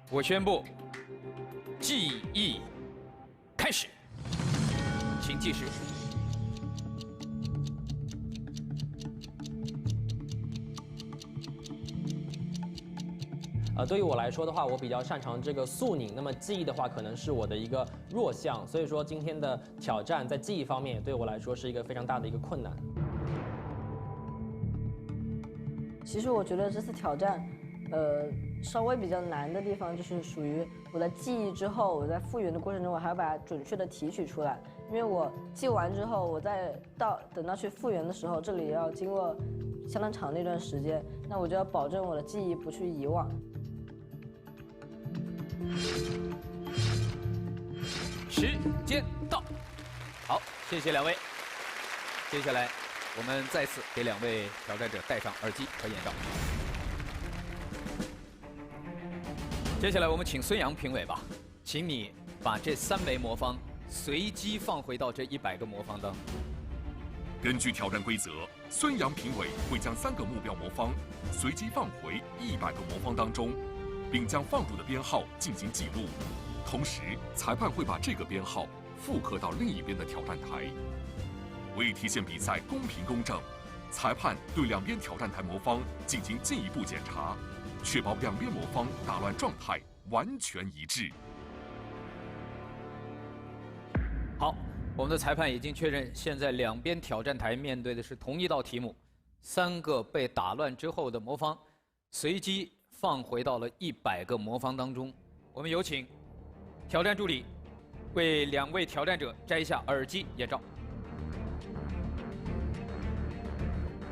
我宣布，记忆开始，请计时。对于我来说的话，我比较擅长这个速拧，那么记忆的话可能是我的一个弱项，所以说今天的挑战在记忆方面对我来说是一个非常大的一个困难。其实我觉得这次挑战，稍微比较难的地方就是属于我在记忆之后，我在复原的过程中，我还要把它准确的提取出来，因为我记完之后，我再等到去复原的时候，这里要经过相当长的一段时间，那我就要保证我的记忆不去遗忘。时间到，好，谢谢2位。接下来，我们再次给2位挑战者戴上耳机和眼罩。接下来，我们请孙杨评委吧，请你把这3枚魔方随机放回到这100个魔方当中。根据挑战规则，孙杨评委会将3个目标魔方随机放回100个魔方当中，并将放入的编号进行记录。同时，裁判会把这个编号复刻到另一边的挑战台。为体现比赛公平公正，裁判对2边挑战台魔方进行进一步检查，确保2边魔方打乱状态完全一致。好，我们的裁判已经确认，现在2边挑战台面对的是同一道题目，3个被打乱之后的魔方随机放回到了100个魔方当中。我们有请挑战助理为2位挑战者摘下耳机、眼罩。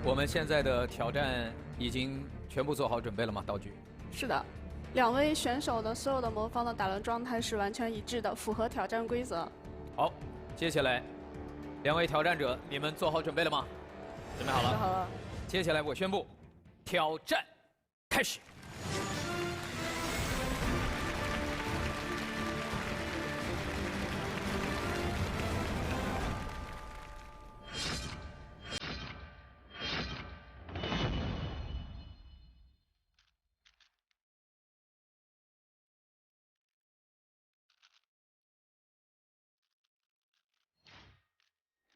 我们现在的挑战已经全部做好准备了吗？道具？是的，2位选手的所有的魔方的打乱状态是完全一致的，符合挑战规则。好，接下来2位挑战者，你们做好准备了吗？准备好了。准备好了。接下来我宣布，挑战开始。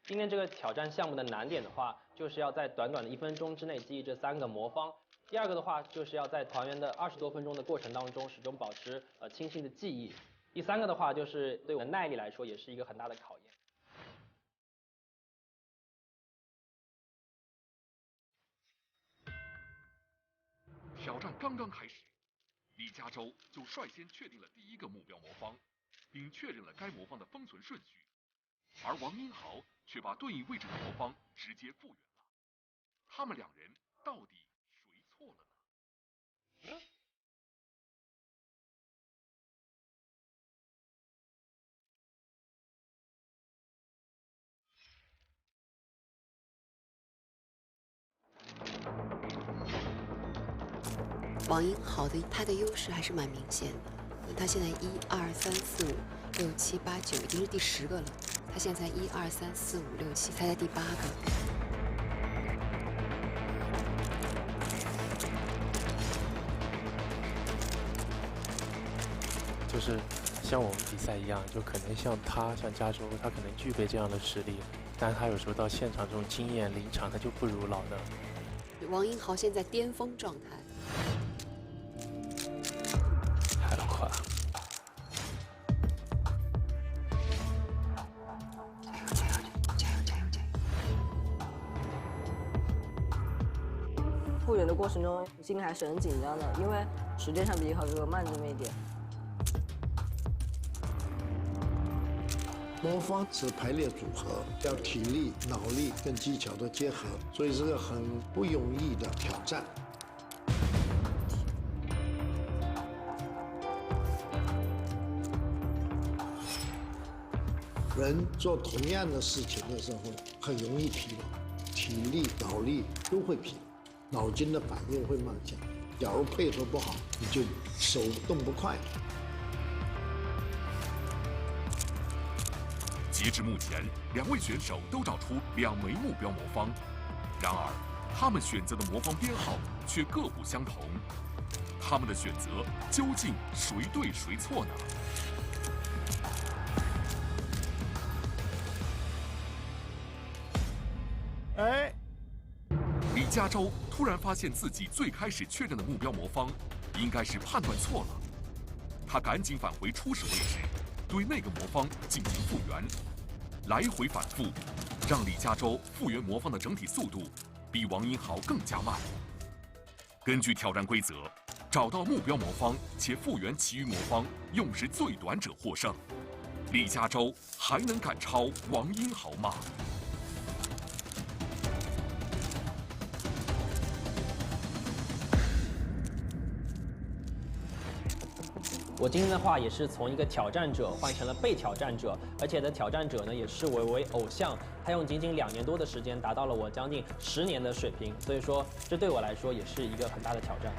今天这个挑战项目的难点的话，就是要在短短的1分钟之内记忆这3个魔方。第2个的话，就是要在团圆的20多分钟的过程当中，始终保持清晰的记忆。第3个的话，就是对我的耐力来说，也是一个很大的考验。挑战刚刚开始，李嘉洲就率先确定了第1个目标魔方，并确认了该魔方的封存顺序。而王英豪却把对应位置的魔方直接复原了，他们2人到底谁错了呢？王英豪的他的优势还是蛮明显的，他现在1、2、3、4、5、6、7、8、9，已经是第10个了。他现在1、2、3、4、5、6、7，才在第8个。就是像我们比赛一样，就可能像加州，他可能具备这样的实力，但是他有时候到现场这种经验临场，他就不如老的。王英豪现在巅峰状态，太快了。 复原的过程中，心里还是很紧张的，因为时间上比考哥慢这么一点。魔方是排列组合，要体力、脑力跟技巧的结合，所以是个很不容易的挑战。人做同样的事情的时候，很容易疲劳，体力、脑力都会疲劳，脑筋的反应会慢下。假如配合不好，你就手动不快。 截至目前，2位选手都找出2枚目标魔方，然而他们选择的魔方编号却各不相同。他们的选择究竟谁对谁错呢？哎，李嘉洲突然发现自己最开始确认的目标魔方应该是判断错了，他赶紧返回初始位置。 对那个魔方进行复原，来回反复，让李嘉洲复原魔方的整体速度比王英豪更加慢。根据挑战规则，找到目标魔方且复原其余魔方用时最短者获胜。李嘉洲还能赶超王英豪吗？ 我今天的话也是从一个挑战者换成了被挑战者，而且的挑战者呢也视我为偶像，他用仅仅2年多的时间达到了我将近10年的水平，所以说这对我来说也是一个很大的挑战。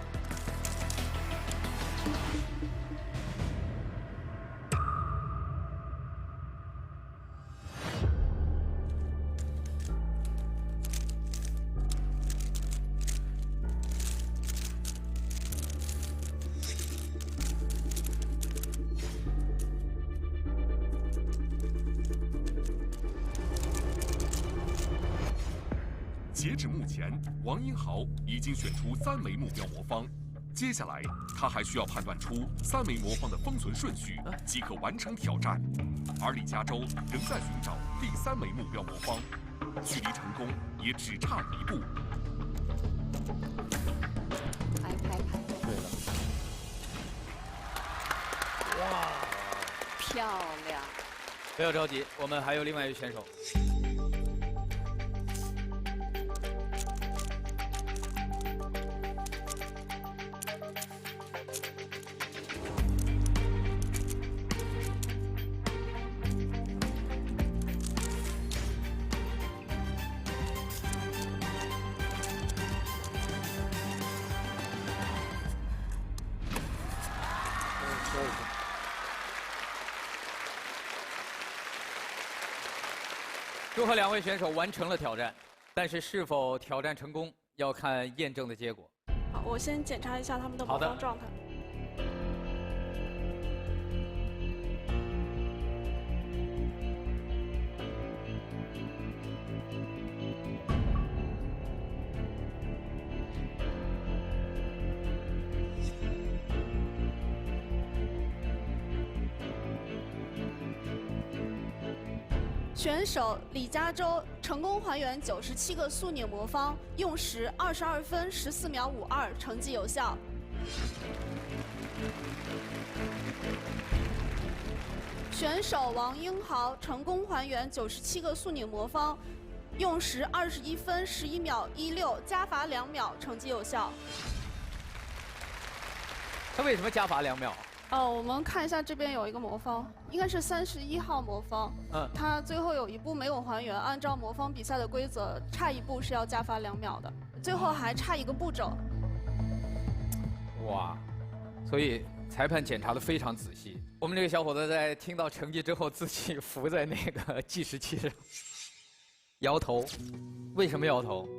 截止目前，王英豪已经选出3枚目标魔方，接下来他还需要判断出3枚魔方的封存顺序，即可完成挑战。而李嘉洲仍在寻找第3枚目标魔方，距离成功也只差1步。对了，哇，漂亮！不要着急，我们还有另外一位选手。 祝贺2位选手完成了挑战，但是是否挑战成功，要看验证的结果。好，我先检查一下他们的魔方状态。选手李嘉洲成功还原97个速拧魔方，用时22分14秒52，成绩有效。选手王英豪成功还原97个速拧魔方，用时21分11秒16，加罚2秒，成绩有效。他为什么加罚2秒？ 我们看一下这边有一个魔方，应该是31号魔方。它最后有一步没有还原，按照魔方比赛的规则，差一步是要加罚2秒的，最后还差一个步骤。哇，所以裁判检查的非常仔细。我们这个小伙子在听到成绩之后，自己伏在那个计时器上，摇头。为什么摇头？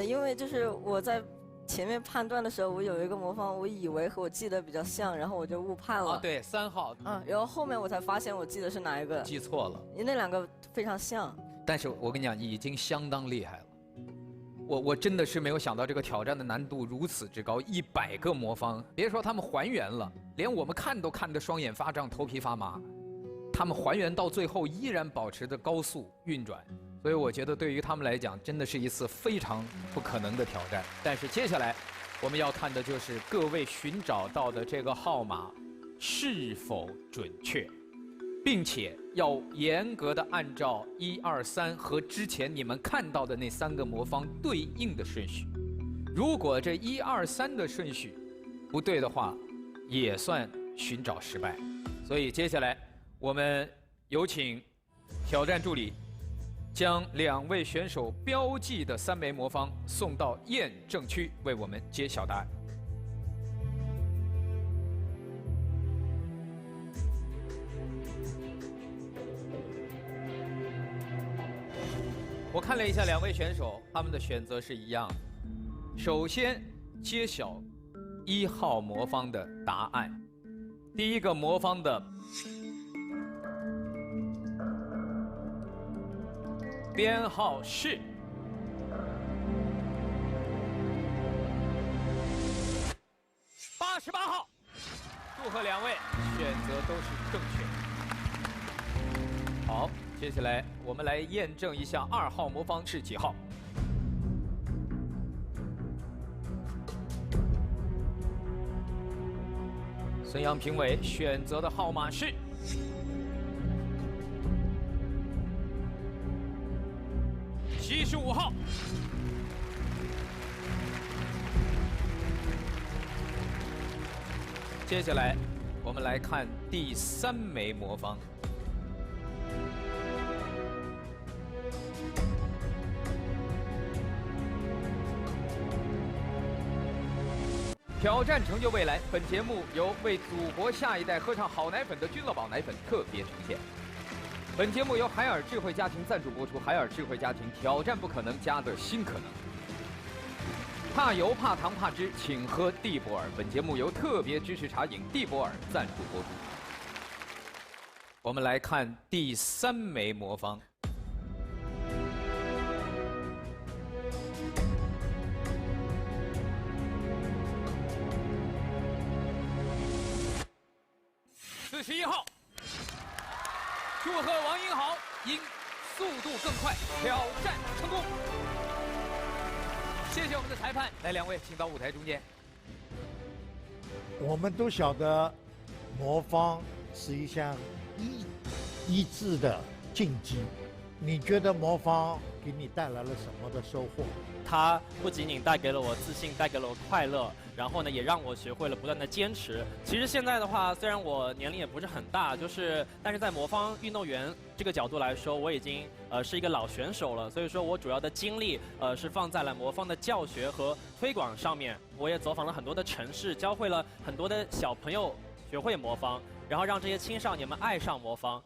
因为就是我在前面判断的时候，我有一个魔方，我以为和我记得比较像，然后我就误判了。对，3号。然后后面我才发现我记得是哪一个。记错了。因为那2个非常像。但是我跟你讲，已经相当厉害了。我真的是没有想到这个挑战的难度如此之高，100个魔方，别说他们还原了，连我们看都看得双眼发胀、头皮发麻。他们还原到最后依然保持着高速运转，所以我觉得对于他们来讲，真的是一次非常不可能的挑战。但是接下来我们要看的就是各位寻找到的这个号码是否准确。并且要严格的按照1、2、3和之前你们看到的那3个魔方对应的顺序。如果这1、2、3的顺序不对的话，也算寻找失败。所以接下来我们有请挑战助理将2位选手标记的3枚魔方送到验证区，为我们揭晓答案。我看了一下2位选手，他们的选择是一样的。首先揭晓1号魔方的答案。第1个魔方的编号是88号。祝贺2位，选择都是正确的。好。接下来，我们来验证一下2号魔方是几号。孙杨评委选择的号码是75号。接下来，我们来看第3枚魔方。挑战成就未来。本节目由为祖国下一代喝上好奶粉的君乐宝奶粉特别呈现。本节目由海尔智慧家庭赞助播出。海尔智慧家庭，挑战不可能，家的新可能。怕油怕糖怕脂，请喝蒂泊尔。本节目由特别支持茶饮蒂泊尔赞助播出。我们来看第3枚魔方。41号，祝贺王英豪因速度更快挑战成功。谢谢我们的裁判，来2位请到舞台中间。我们都晓得，魔方是一项益智的竞技。你觉得魔方给你带来了什么的收获？它不仅仅带给了我自信，带给了我快乐，然后呢，也让我学会了不断的坚持。其实现在的话，虽然我年龄也不是很大，但是在魔方运动员这个角度来说，我已经是一个老选手了。所以说我主要的精力是放在了魔方的教学和推广上面。我也走访了很多的城市，教会了很多的小朋友学会魔方，然后让这些青少年们爱上魔方。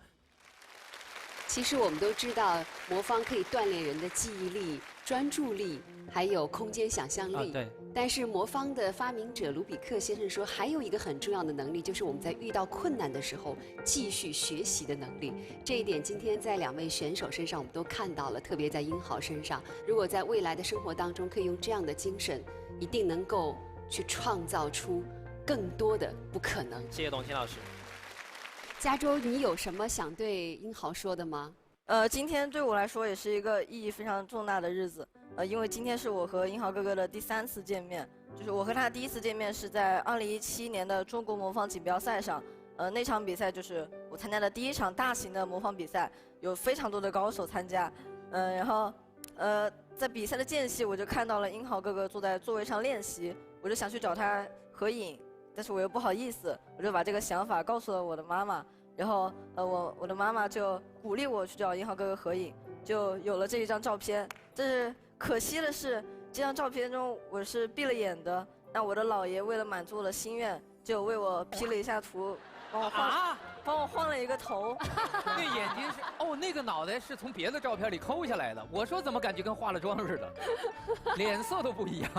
其实我们都知道，魔方可以锻炼人的记忆力、专注力，还有空间想象力。对。但是魔方的发明者卢比克先生说，还有一个很重要的能力，就是我们在遇到困难的时候继续学习的能力。这一点今天在2位选手身上我们都看到了，特别在英豪身上。如果在未来的生活当中可以用这样的精神，一定能够去创造出更多的不可能。谢谢董卿老师。加州，你有什么想对英豪说的吗？今天对我来说也是一个意义非常重大的日子。因为今天是我和英豪哥哥的第3次见面，就是我和他第1次见面是在2017年的中国魔方锦标赛上。那场比赛就是我参加的第1场大型的魔方比赛，有非常多的高手参加。然后在比赛的间隙，我就看到了英豪哥哥坐在座位上练习，我就想去找他合影。但是我又不好意思，我就把这个想法告诉了我的妈妈，然后我的妈妈就鼓励我去找英豪哥哥合影，就有了这一张照片。但是可惜的是，这张照片中我是闭了眼的。那我的姥爷为了满足我的心愿，就为我 P 了一下图，帮我画。帮我换了一个头。那眼睛是哦，那个脑袋是从别的照片里抠下来的。我说怎么感觉跟化了妆似的，脸色都不一样。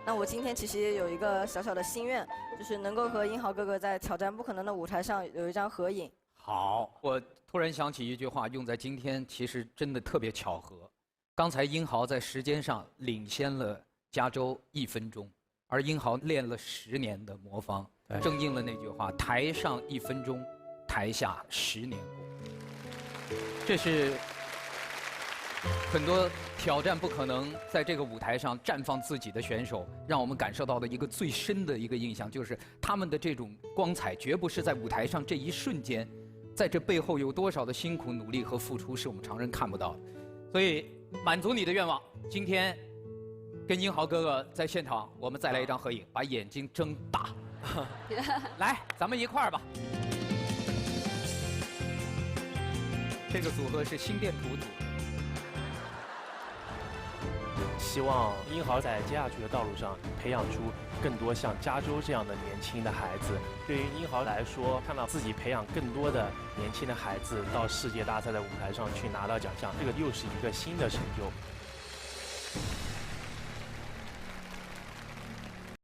那我今天其实也有一个小小的心愿，就是能够和英豪哥哥在挑战不可能的舞台上有一张合影。好，我突然想起一句话，用在今天其实真的特别巧合。刚才英豪在时间上领先了加州1分钟，而英豪练了10年的魔方，正应了那句话：台上1分钟，台下10年功。这是很多挑战不可能在这个舞台上绽放自己的选手，让我们感受到的一个最深的一个印象，就是他们的这种光彩，绝不是在舞台上这一瞬间，在这背后有多少的辛苦努力和付出，是我们常人看不到的。所以满足你的愿望，今天跟英豪哥哥在现场，我们再来一张合影，把眼睛睁大。来，咱们一块儿吧。这个组合是心电图组。希望英豪在接下去的道路上培养出更多像加州这样的年轻的孩子。对于英豪来说，看到自己培养更多的年轻的孩子到世界大赛的舞台上去拿到奖项，这个又是一个新的成就。